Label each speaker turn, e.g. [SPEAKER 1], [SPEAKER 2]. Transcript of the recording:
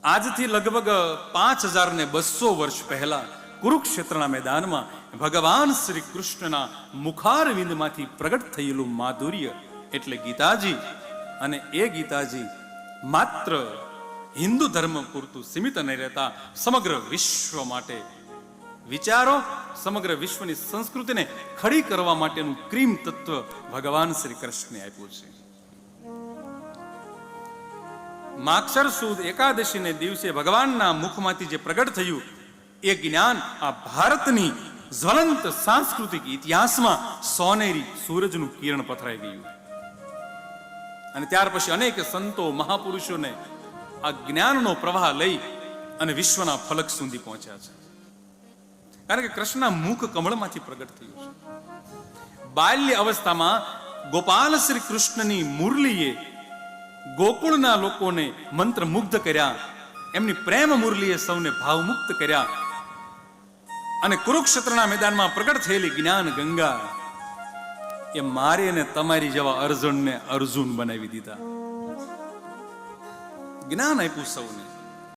[SPEAKER 1] આજથી લગભગ 5200 વર્ષ પહેલા કુરુક્ષેત્રના મેદાનમાં ભગવાન શ્રી કૃષ્ણના મુખારવિંદમાંથી પ્રગટ થયેલું માધુર્ય એટલે ગીતાજી. અને એ ગીતાજી માત્ર હિન્દુ ધર્મ પૂરતું સીમિત નહીં રહેતા સમગ્ર વિશ્વ માટે વિચારો, સમગ્ર વિશ્વની સંસ્કૃતિને ખડી કરવા માટેનું ક્રીમ તત્વ ભગવાન શ્રી કૃષ્ણે આપ્યું છે. માક્ષર સુદ એકાદશીને દિવસે ભગવાનના મુખમાંથી જે પ્રગટ થયું એ જ્ઞાન આ ભારતની જ્વલંત સાંસ્કૃતિક ઇતિહાસમાં સોનેરી સૂરજનું કિરણ પથરાઈ ગયું. અને ત્યાર પછી અનેક સંતો મહાપુરુષોને આ જ્ઞાનનો પ્રવાહ લઈ અને વિશ્વના ફલક સુધી પહોંચ્યા છે. કારણ કે કૃષ્ણના મુખ કમળમાંથી પ્રગટ થયું છે. બાલ્ય અવસ્થામાં ગોપાલ શ્રી કૃષ્ણની મુરલીએ ગોકુળના લોકોને મંત્રમુગ્ધ કર્યા, એમની પ્રેમ મુરલીએ સૌને ભાવમુક્ત કર્યા. અને કુરુક્ષેત્રના મેદાનમાં પ્રગટ થયેલી જ્ઞાન ગંગા એ મારે અને તમારી જેવા અર્જુનને અર્જુન બનાવી દીધા. જ્ઞાન આપ્યું સૌને.